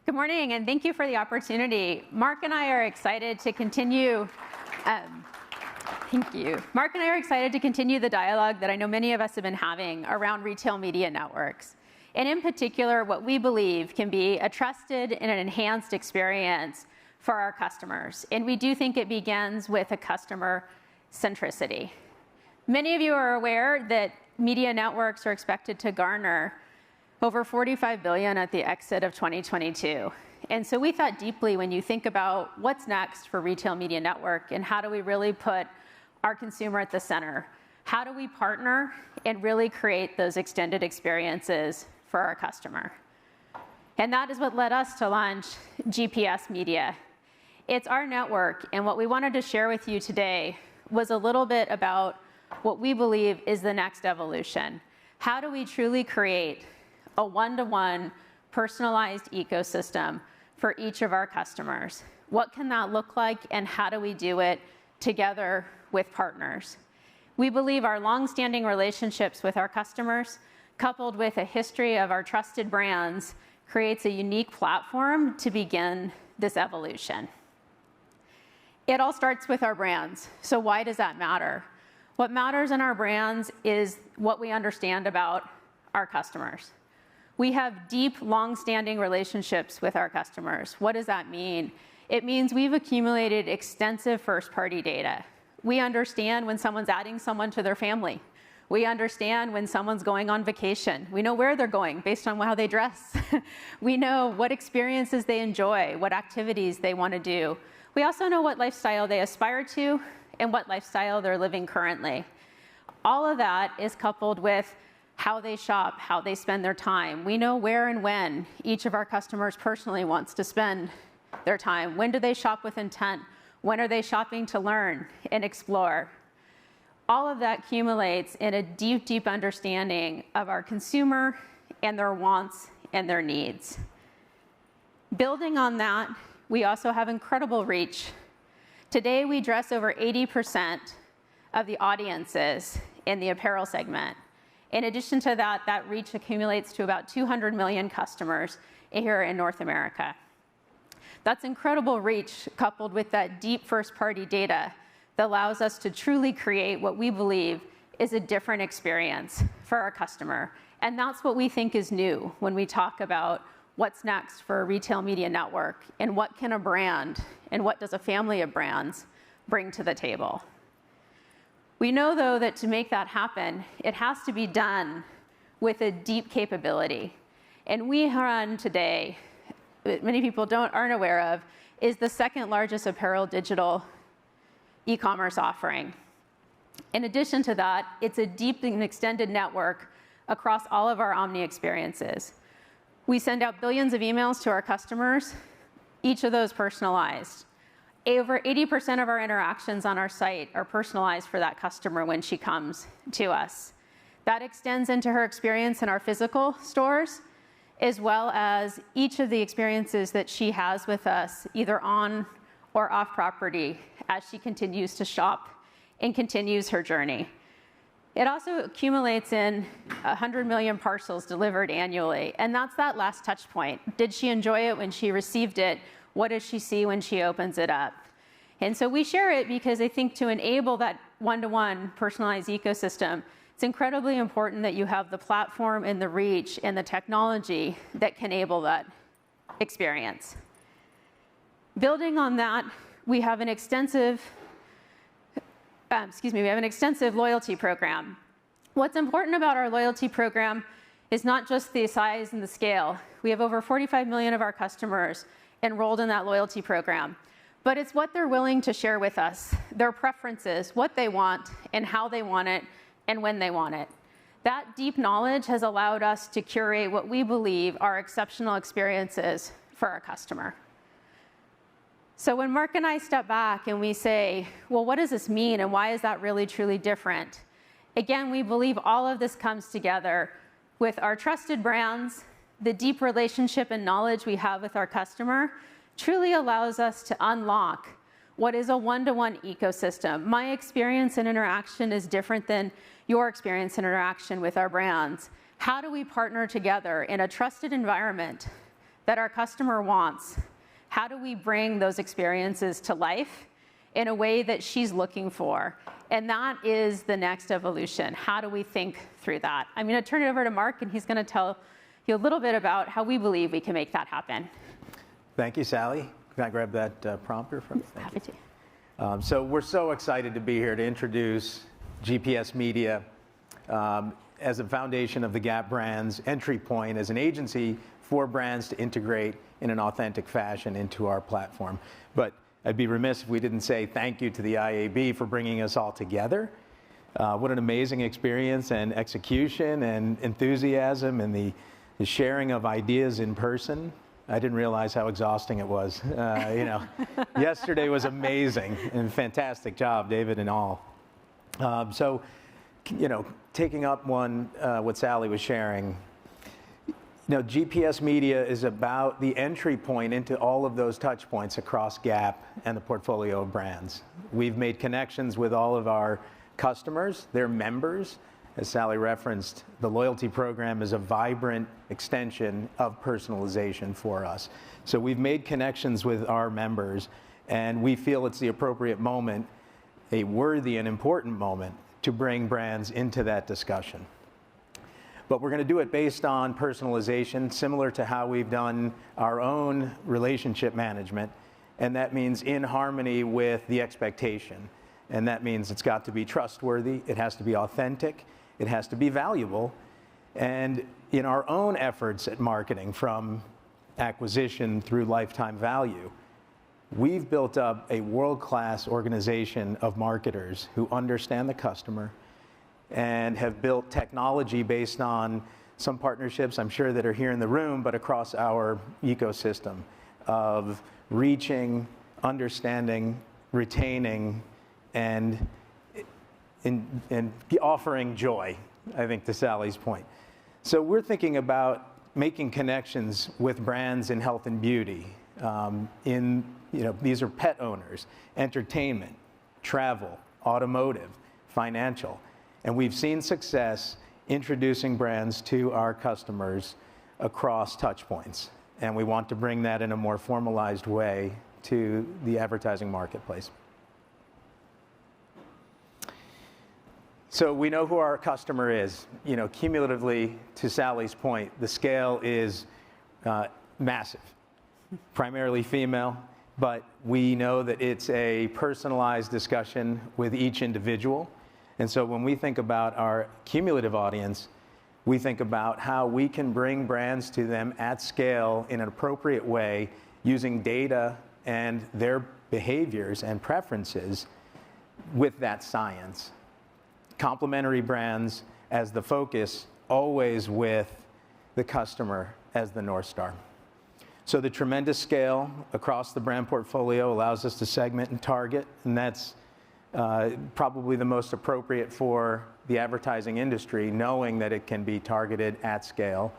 Good morning, and thank you for the opportunity. Mark and I are excited to continue. Thank you. Mark and I are excited to continue the dialogue that I know many of us have been having around retail media networks, and in particular, what we believe can be a trusted and an enhanced experience for our customers. And we do think it begins with a customer centricity. Many of you are aware that media networks are expected to garner over $45 billion at the exit of 2022. And so we thought deeply when you think about what's next for retail media network and how do we really put our consumer at the center? How do we partner and really create those extended experiences for our customer? And that is what led us to launch GPS Media. It's our network, and what we wanted to share with you today was a little bit about what we believe is the next evolution. How do we truly create a one-to-one personalized ecosystem for each of our customers? What can that look like, and how do we do it together with partners? We believe our long-standing relationships with our customers, coupled with a history of our trusted brands, creates a unique platform to begin this evolution. It all starts with our brands. So why does that matter? What matters in our brands is what we understand about our customers. We have deep, long-standing relationships with our customers. What does that mean? It means we've accumulated extensive first-party data. We understand when someone's adding someone to their family. We understand when someone's going on vacation. We know where they're going based on how they dress. We know what experiences they enjoy, what activities they want to do. We also know what lifestyle they aspire to and what lifestyle they're living currently. All of that is coupled with how they shop, how they spend their time. We know where and when each of our customers personally wants to spend their time. When do they shop with intent? When are they shopping to learn and explore? All of that accumulates in a deep, deep understanding of our consumer and their wants and their needs. Building on that, we also have incredible reach. Today, we address over 80% of the audiences in the apparel segment. In addition to that, that reach accumulates to about 200 million customers here in North America. That's incredible reach coupled with that deep first-party data that allows us to truly create what we believe is a different experience for our customer. And that's what we think is new when we talk about what's next for a retail media network and what can a brand and what does a family of brands bring to the table. We know, though, that to make that happen, it has to be done with a deep capability. And we run today, many people aren't aware of, is the second largest apparel digital e-commerce offering. In addition to that, it's a deep and extended network across all of our omni experiences. We send out billions of emails to our customers, each of those personalized. Over 80% of our interactions on our site are personalized for that customer when she comes to us. That extends into her experience in our physical stores, as well as each of the experiences that she has with us, either on or off property, as she continues to shop and continues her journey. It also accumulates in 100 million parcels delivered annually, and that's that last touch point. Did she enjoy it when she received it? What does she see when she opens it up? And so we share it because I think to enable that one-to-one personalized ecosystem, it's incredibly important that you have the platform and the reach and the technology that can enable that experience. Building on that, we have an extensive loyalty program. What's important about our loyalty program is not just the size and the scale. We have over 45 million of our customers enrolled in that loyalty program. But it's what they're willing to share with us, their preferences, what they want, and how they want it, and when they want it. That deep knowledge has allowed us to curate what we believe are exceptional experiences for our customer. So when Mark and I step back and we say, well, what does this mean, and why is that really, truly different? Again, we believe all of this comes together with our trusted brands, the deep relationship and knowledge we have with our customer, truly allows us to unlock what is a one-to-one ecosystem. My experience and interaction is different than your experience and interaction with our brands. How do we partner together in a trusted environment that our customer wants, how do we bring those experiences to life in a way that she's looking for? And that is the next evolution. How do we think through that? I'm going to turn it over to Mark, and he's going to tell you a little bit about how we believe we can make that happen. Thank you, Sally. Can I grab that prompter from you? Happy to. So we're so excited to be here to introduce GPS Media as a foundation of the Gap brand's entry point as an agency for brands to integrate in an authentic fashion into our platform. But I'd be remiss if we didn't say thank you to the IAB for bringing us all together. What an amazing experience and execution and enthusiasm and the sharing of ideas in person. I didn't realize how exhausting it was. Yesterday was amazing and fantastic job, David and all. Taking up what Sally was sharing, GPS Media is about the entry point into all of those touch points across Gap and the portfolio of brands. We've made connections with all of our customers, their members. As Sally referenced, the loyalty program is a vibrant extension of personalization for us. So we've made connections with our members, and we feel it's the appropriate moment, a worthy and important moment, to bring brands into that discussion. But we're going to do it based on personalization, similar to how we've done our own relationship management, and that means in harmony with the expectation. And that means it's got to be trustworthy, it has to be authentic, it has to be valuable. And in our own efforts at marketing, from acquisition through lifetime value, we've built up a world-class organization of marketers who understand the customer and have built technology based on some partnerships, I'm sure, that are here in the room, but across our ecosystem of reaching, understanding, retaining, and offering joy, I think, to Sally's point. So we're thinking about making connections with brands in health and beauty. These are pet owners, entertainment, travel, automotive, financial. And we've seen success introducing brands to our customers across touch points. And we want to bring that in a more formalized way to the advertising marketplace. So we know who our customer is. Cumulatively, to Sally's point, the scale is massive, primarily female, but we know that it's a personalized discussion with each individual. And so when we think about our cumulative audience, we think about how we can bring brands to them at scale in an appropriate way using data and their behaviors and preferences with that science. Complementary brands as the focus, always with the customer as the North Star. So the tremendous scale across the brand portfolio allows us to segment and target, and that's probably the most appropriate for the advertising industry, knowing that it can be targeted at scale.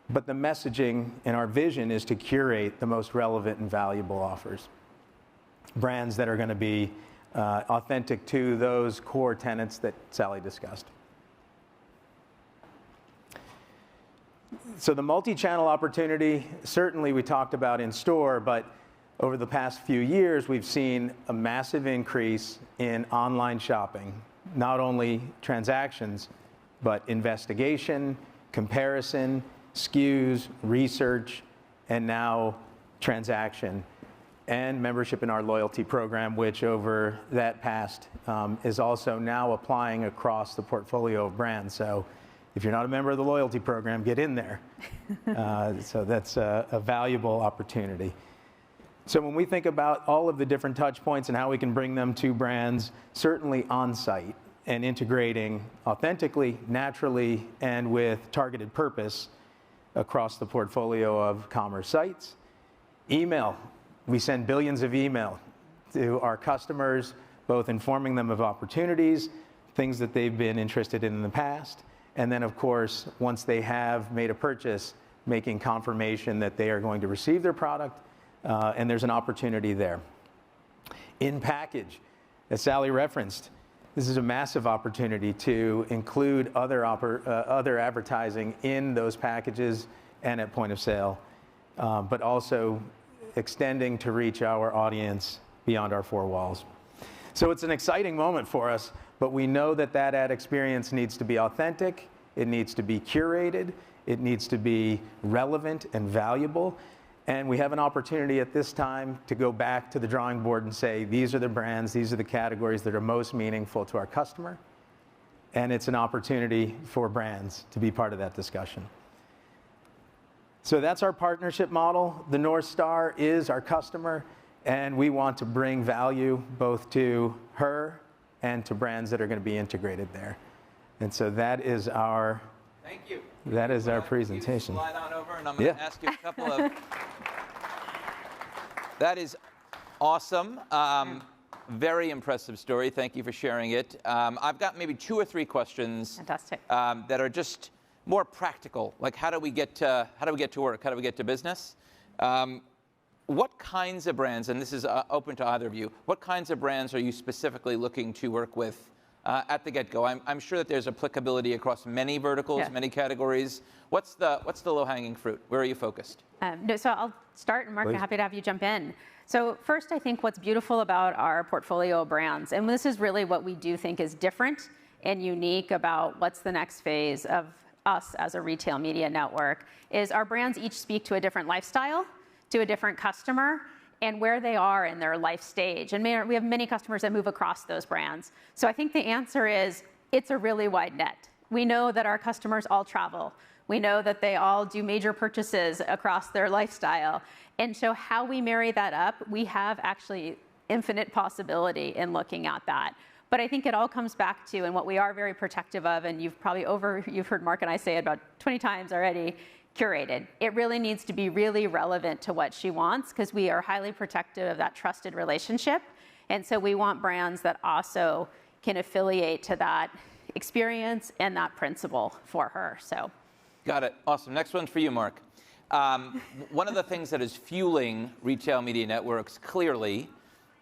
But the messaging and our vision is to curate the most relevant and valuable offers. Brands that are going to be authentic to those core tenets that Sally discussed. So the multi-channel opportunity, certainly we talked about in store, but over the past few years, we've seen a massive increase in online shopping, not only transactions, but investigation, comparison, SKUs, research, and now transaction, and membership in our loyalty program, which over that past is also now applying across the portfolio of brands. So if you're not a member of the loyalty program, get in there. So that's a valuable opportunity. So when we think about all of the different touch points and how we can bring them to brands, certainly on-site and integrating authentically, naturally, and with targeted purpose across the portfolio of commerce sites. Email, we send billions of email to our customers, both informing them of opportunities, things that they've been interested in the past, and then of course, once they have made a purchase, making confirmation that they are going to receive their product, and there's an opportunity there. In package, as Sally referenced, this is a massive opportunity to include other advertising in those packages and at point of sale. but also extending to reach our audience beyond our four walls. So it's an exciting moment for us, but we know that that ad experience needs to be authentic, it needs to be curated, it needs to be relevant and valuable, and we have an opportunity at this time to go back to the drawing board and say, these are the brands, these are the categories that are most meaningful to our customer, and it's an opportunity for brands to be part of that discussion. So that's our partnership model. The North Star is our customer, and we want to bring value both to her and to brands that are going to be integrated there. And so that is our Thank you. That is our presentation. You slide on over, and I'm going to ask you a couple of. That is awesome. Very impressive story. Thank you for sharing it. I've got maybe 2 or 3 questions. Fantastic. That are just more practical. Like, how do we get to work? How do we get to business? What kinds of brands, and this is open to either of you, what kinds of brands are you specifically looking to work with at the get-go? I'm sure that there's applicability across many verticals, many categories. What's the low-hanging fruit? Where are you focused? So I'll start, and Mark, I'm happy to have you jump in. So first, I think what's beautiful about our portfolio of brands, and this is really what we do think is different and unique about what's the next phase of us as a retail media network, is our brands each speak to a different lifestyle, to a different customer, and where they are in their life stage. And we have many customers that move across those brands. So I think the answer is, it's a really wide net. We know that our customers all travel. We know that they all do major purchases across their lifestyle. And so how we marry that up, we have actually infinite possibility in looking at that. But I think it all comes back to, and what we are very protective of, and you've heard Mark and I say it about 20 times already, curated. It really needs to be really relevant to what she wants, because we are highly protective of that trusted relationship. And so we want brands that also can affiliate to that experience and that principle for her. So, got it. Awesome. Next one's for you, Mark. One of the things that is fueling retail media networks clearly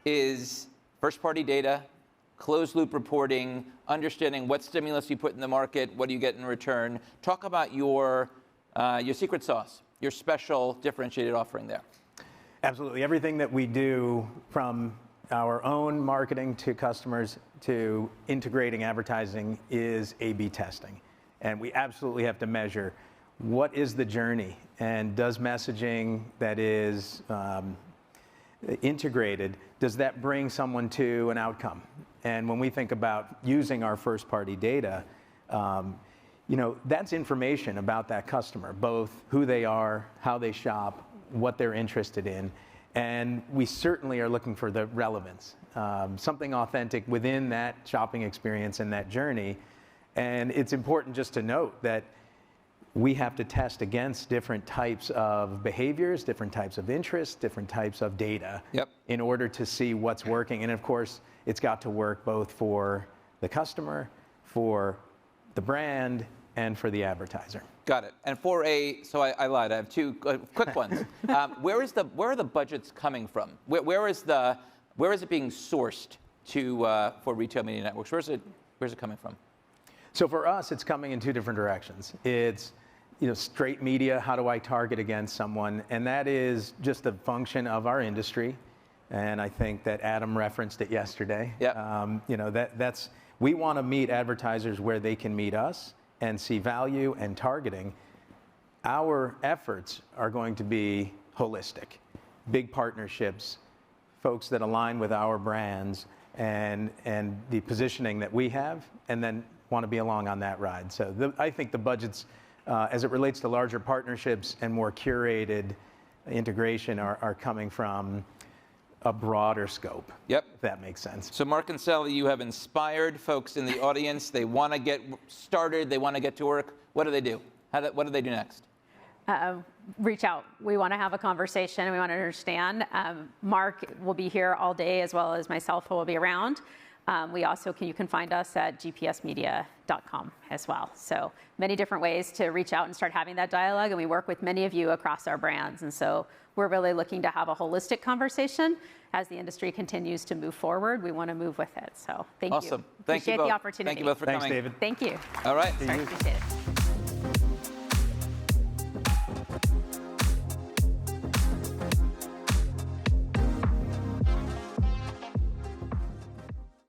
is first-party data, closed-loop reporting, understanding what stimulus you put in the market, what do you get in return. Talk about your secret sauce, your special differentiated offering there. Absolutely. Everything that we do, from our own marketing to customers to integrating advertising, is A/B testing. And we absolutely have to measure what is the journey, and does messaging that is integrated, does that bring someone to an outcome? And when we think about using our first-party data, that's information about that customer, both who they are, how they shop, what they're interested in. And we certainly are looking for the relevance, something authentic within that shopping experience and that journey. And it's important just to note that we have to test against different types of behaviors, different types of interests, different types of data in order to see what's working. And of course, it's got to work both for the customer, for the brand, and for the advertiser. Got it. And so I lied, I have 2 quick ones. Where are the budgets coming from? Where is it being sourced for retail media networks? Where's it coming from? So for us, it's coming in 2 different directions. It's straight media, how do I target against someone? And that is just a function of our industry. And I think that Adam referenced it yesterday. We want to meet advertisers where they can meet us and see value and targeting. Our efforts are going to be holistic, big partnerships, folks that align with our brands and the positioning that we have, and then want to be along on that ride. So I think the budgets, as it relates to larger partnerships and more curated integration, are coming from a broader scope. If that makes sense. So Mark and Sally, you have inspired folks in the audience. They want to get started. They want to get to work. What do they do? What do they do next? Reach out. We want to have a conversation, and we want to understand. Mark will be here all day, as well as myself, who will be around. You can find us at gpsmedia.com as well. So many different ways to reach out and start having that dialogue. And we work with many of you across our brands. And so we're really looking to have a holistic conversation as the industry continues to move forward. We want to move with it. So thank you. Awesome. Thank you both. Appreciate the opportunity. Thank you both for coming. Thanks, David. Thank you. All right. Sorry, appreciate it.